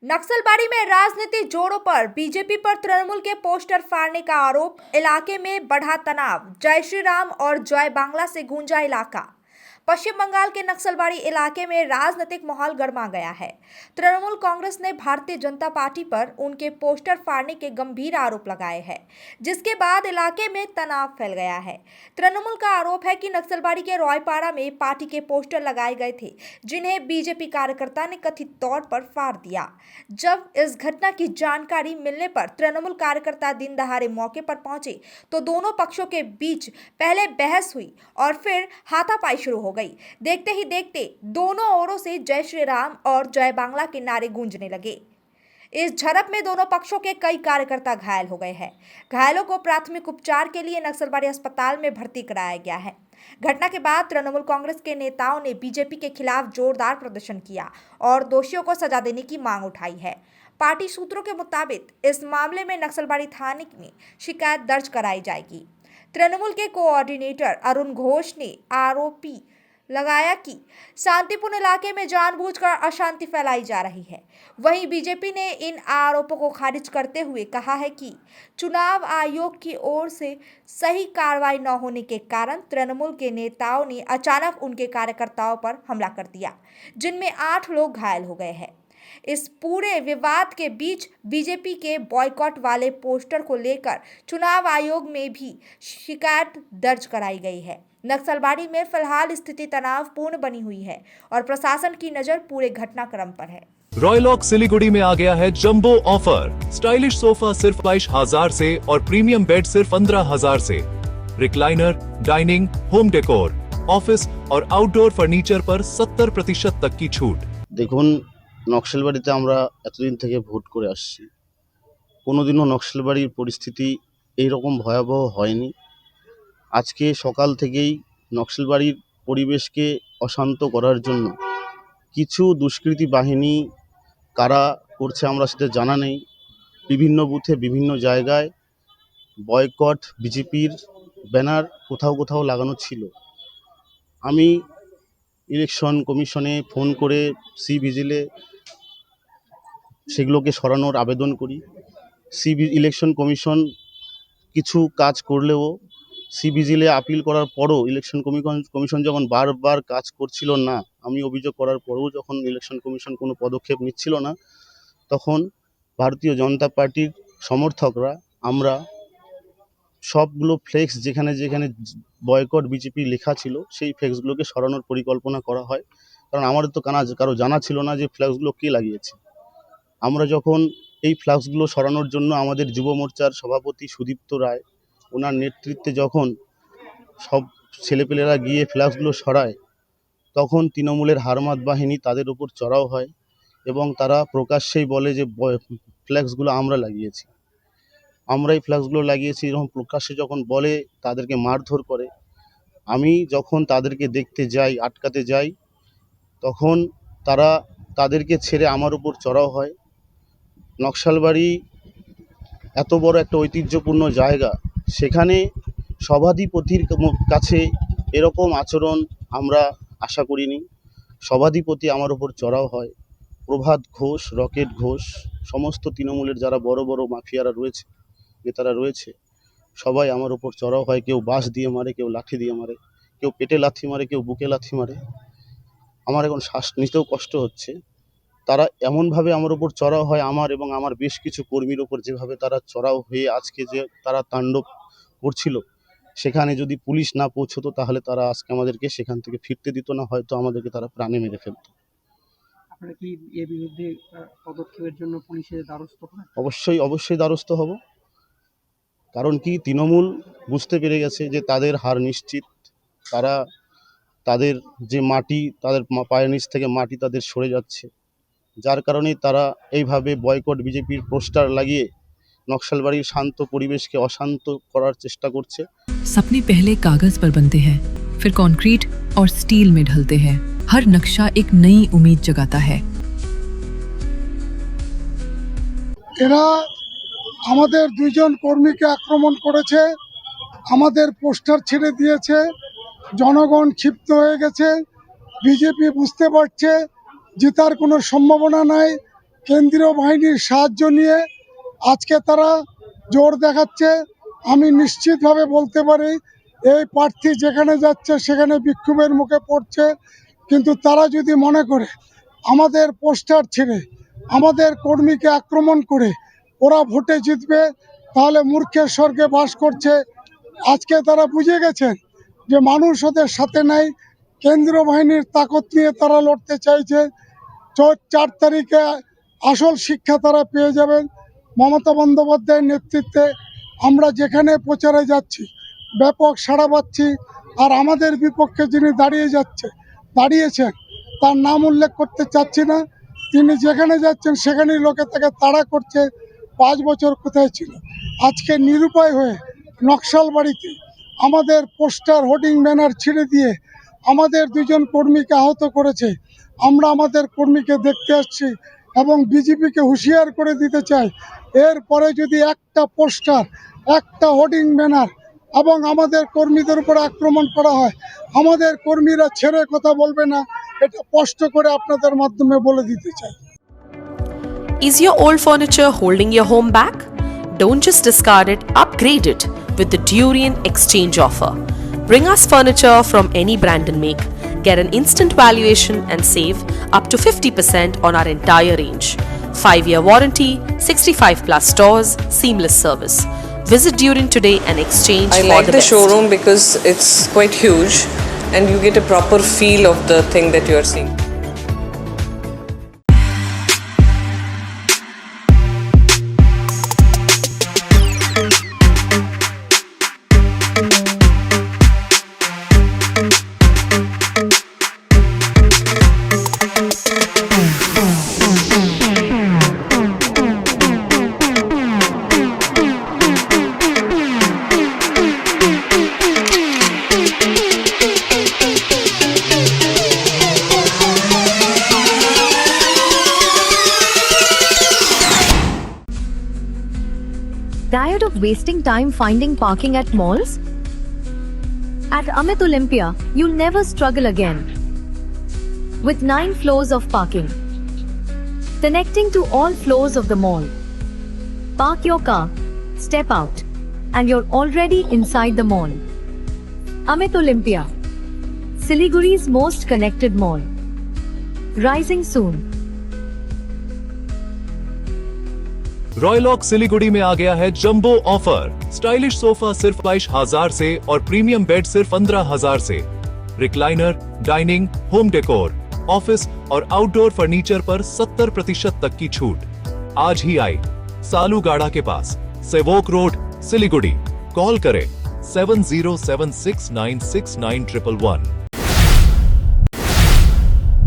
नक्सलबाड़ी में राजनीतिक जोरों पर बीजेपी पर तृणमूल के पोस्टर फाड़ने का आरोप। इलाके में बढ़ा तनाव। जय श्री राम और जय बांग्ला से गूंजा इलाका। पश्चिम बंगाल के नक्सलबाड़ी इलाके में राजनीतिक माहौल गर्मा गया है। तृणमूल कांग्रेस ने भारतीय जनता पार्टी पर उनके पोस्टर फाड़ने के गंभीर आरोप लगाए हैं, जिसके बाद इलाके में तनाव फैल गया है। तृणमूल का आरोप है कि नक्सलबाड़ी के रॉयपाड़ा में पार्टी के पोस्टर लगाए गए थे, जिन्हें बीजेपी कार्यकर्ता ने कथित तौर पर फाड़ दिया। जब इस घटना की जानकारी मिलने पर तृणमूल कार्यकर्ता दिन दहाड़े मौके पर पहुंचे तो दोनों पक्षों के बीच पहले बहस हुई और फिर हाथापाई शुरू हो गई। देखते ही देखते दोनों ओरों से जय श्री राम और जय बांग्ला के नारे गूंजने लगे। इस झड़प में दोनों पक्षों के कई कार्यकर्ता घायल हो गए हैं। घायलों को प्राथमिक उपचार के लिए नक्सलबाड़ी अस्पताल में भर्ती कराया गया है। घटना के बाद तृणमूल कांग्रेस के नेताओं ने बीजेपी के खिलाफ जोरदार प्रदर्शन किया और दोषियों को सजा देने की मांग उठाई है। पार्टी सूत्रों के मुताबिक इस मामले में नक्सलबाड़ी थाने में शिकायत दर्ज कराई जाएगी। तृणमूल के कोऑर्डिनेटर अरुण घोष ने आरोपी लगाया कि शांतिपूर्ण इलाके में जानबूझकर अशांति फैलाई जा रही है। वहीं बीजेपी ने इन आरोपों को खारिज करते हुए कहा है कि चुनाव आयोग की ओर से सही कार्रवाई न होने के कारण तृणमूल के नेताओं ने अचानक उनके कार्यकर्ताओं पर हमला कर दिया, जिनमें 8 लोग घायल हो गए हैं। इस पूरे विवाद के बीच बीजेपी के बॉयकॉट वाले पोस्टर को लेकर चुनाव आयोग में भी शिकायत दर्ज कराई गई है। नक्सलबाड़ी में फिलहाल स्थिति तनावपूर्ण बनी हुई है और प्रशासन की नजर पूरे घटनाक्रम पर है। रॉयलॉक सिलीगुड़ी में आ गया है जंबो ऑफर। स्टाइलिश सोफा सिर्फ 22,000 से और प्रीमियम बेड सिर्फ 15,000 से। Recliner, dining, home decor, office और आउटडोर फर्नीचर पर 70% तक की छूट। দেখুন, নকশালবাড়িতে আমরা এতদিন থেকে ভোট করে আসছি। কোনোদিনও নকশালবাড়ির পরিস্থিতি এইরকম ভয়াবহ হয়নি। আজকে সকাল থেকেই নকশালবাড়ির পরিবেশকে অশান্ত করার জন্য কিছু দুষ্কৃতী বাহিনী কারা করছে আমরা সেটা জানা নেই। বিভিন্ন বুথে বিভিন্ন জায়গায় বয়কট বিজেপির ব্যানার কোথাও কোথাও লাগানো ছিল। আমি ইলেকশন কমিশনে ফোন করে সি ভিজিলে সেগুলোকে সরানোর আবেদন করি। ইলেকশন কমিশন কিছু কাজ করলেও সি ভিজিলে আপিল করার পরও ইলেকশন কমিশন যখন বারবার কাজ করছিল না, আমি অভিযোগ করার পরেও যখন ইলেকশন কমিশন কোনো পদক্ষেপ নিচ্ছিল না, তখন ভারতীয় জনতা পার্টির সমর্থকরা আমরা সবগুলো ফ্লেক্স যেখানে যেখানে বয়কট বিজেপি লেখা ছিল সেই ফ্লেক্সগুলোকে সরানোর পরিকল্পনা করা হয়। কারণ আমাদের তো কারো জানা ছিল না যে ফ্ল্যাক্সগুলো কে লাগিয়েছে। আমরা যখন এই ফ্ল্যাক্সগুলো সরানোর জন্য আমাদের যুব মোর্চার সভাপতি সুদীপ্ত রায় ওনার নেতৃত্বে যখন সব ছেলেপেলেরা গিয়ে ফ্ল্যাক্সগুলো সরায়, তখন তৃণমূলের হারমাত বাহিনী তাদের উপর চড়াও হয় এবং তারা প্রকাশ্যেই বলে যে ফ্ল্যাক্সগুলো আমরা লাগিয়েছি, আমরাই ফ্ল্যাক্সগুলো লাগিয়েছি। এরকম প্রকাশ্যে যখন বলে তাদেরকে মারধর করে। আমি যখন তাদেরকে দেখতে যাই, আটকাতে যাই, তখন তারা তাদেরকে ছেড়ে আমার উপর চড়াও হয়। নকশালবাড়ি এত বড় একটা ঐতিহ্যপূর্ণ জায়গা, সেখানে সভাধিপতির কাছে এরকম আচরণ আমরা আশা করিনি। সভাধিপতি আমার উপর চড়াও হয়। প্রভাত ঘোষ, রকেট ঘোষ, সমস্ত তৃণমূলের যারা বড় বড় মাফিয়ারা রয়েছে, নেতারা রয়েছে, সবাই আমার উপর চড়াও হয়। কেউ বাঁশ দিয়ে মারে, কেউ লাঠি দিয়ে মারে, কেউ পেটে লাথি মারে, কেউ বুকে লাথি মারে। আমার এখন শ্বাস নিতেও কষ্ট হচ্ছে। তারা এমনভাবে আমার উপর চড়াও হয়, আমার এবং আমার বেশ কিছু কর্মীর ওপর যেভাবে তারা চড়াও হয়ে আজকে যে তারা তাণ্ডব করছিল, সেখানে যদি পুলিশ না পৌঁছতো তাহলে তারা আজকে আমাদেরকে সেখান থেকে ফিরতে দিত না, হয়তো আমাদেরকে তারা প্রাণে মেরে ফেলতো। আপনারা কি এর বিরুদ্ধে পদক্ষেপের জন্য পুলিশের দ্বারস্থ হবেন? অবশ্যই দ্বারস্থ হব। কারণ কি, তৃণমূল বুঝতে পেরে গেছে যে তাদের হার নিশ্চিত। তারা তাদের যে মাটি, তাদের পায়ের নিচ থেকে মাটি তাদের সরে যাচ্ছে, যার কারণে তারা এইভাবে বয়কট বিজেপির পোস্টার লাগিয়ে নকশালবাড়ির শান্ত পরিবেশকে অশান্ত করার চেষ্টা করছে। सपने पहले कागज पर बनते हैं, फिर कंक्रीट और स्टील में ढलते हैं। हर नक्शा एक नई उम्मीद जगाता है। এরা আমাদের 2 জন কর্মীকে আক্রমণ করেছে, আমাদের পোস্টার ছেড়ে দিয়েছে। জনগণ ক্ষিপ্ত হয়ে গেছে। বিজেপি বুঝতে পারছে জেতার কোনো সম্ভাবনা নাই, কেন্দ্রীয় বাহিনীর সাহায্য নিয়ে আজকে তারা জোর দেখাচ্ছে। আমি নিশ্চিতভাবে বলতে পারি এই প্রার্থী যেখানে যাচ্ছে সেখানে বিক্ষোভের মুখে পড়ছে, কিন্তু তারা যদি মনে করে আমাদের পোস্টার ছেড়ে আমাদের কর্মীকে আক্রমণ করে ওরা ভোটে জিতবে, তাহলে মূর্খের স্বর্গে বাস করছে। আজকে তারা বুঝে গেছেন যে মানুষ ওদের সাথে নাই, কেন্দ্রীয় বাহিনীর তাকত নিয়ে তারা লড়তে চাইছে। 4 তারিখে আসল শিক্ষা তারা পেয়ে যাবেন। মমতা বন্দ্যোপাধ্যায়ের নেতৃত্বে আমরা যেখানে প্রচারে যাচ্ছি ব্যাপক সাড়া পাচ্ছি। আর আমাদের বিপক্ষে যিনি দাঁড়িয়েছেন তার নাম উল্লেখ করতে চাচ্ছি না, তিনি যেখানে যাচ্ছেন সেখানেই লোকে তাকে তাড়া করছে। 5 বছর কোথায় ছিল? আজকে নিরুপায় হয়ে নকশালবাড়িতে আমাদের পোস্টার হোর্ডিং ব্যানার ছিঁড়ে দিয়ে আমাদের 2 জন কর্মীকে আহত করেছে। আমরা আমাদের কর্মীকে দেখতে আসছি এবং বিজেপিকে হুঁশিয়ার করে দিতে চাই, এরপরে যদি একটা পোস্টার, একটা হোর্ডিং ব্যানার এবং আমাদের কর্মীদের উপর আক্রমণ করা হয়, আমাদের কর্মীরা ছেড়ে কথা বলবে না। এটা স্পষ্ট করে আপনাদের মাধ্যমে বলে দিতে চাই। Is your old furniture holding your home back? Don't just discard it, upgrade it with the Durian Exchange offer. Bring us furniture from any brand and make. Get an instant valuation and save up to 50% on our entire range. 5-year warranty, 65+ stores, seamless service. Visit Durian today and exchange I for like the the best. showroom because it's quite huge and you get a proper feel of the thing that you are seeing. Tired of wasting time finding parking at malls? At Amit Olympia, you'll never struggle again. With 9 floors of parking, connecting to all floors of the mall. Park your car, step out, and you're already inside the mall. Amit Olympia, Siliguri's most connected mall. Rising soon. रॉयलॉक Siliguri में आ गया है jumbo offer. Stylish sofa सिर्फ 22,000 से और premium bed सिर्फ 15,000 से। Recliner, dining, home decor, office और outdoor furniture पर 70% तक की छूट। आज ही आए सालूगाड़ा के पास, सेवोक रोड, सिलीगुड़ी। कॉल करें 7076969111।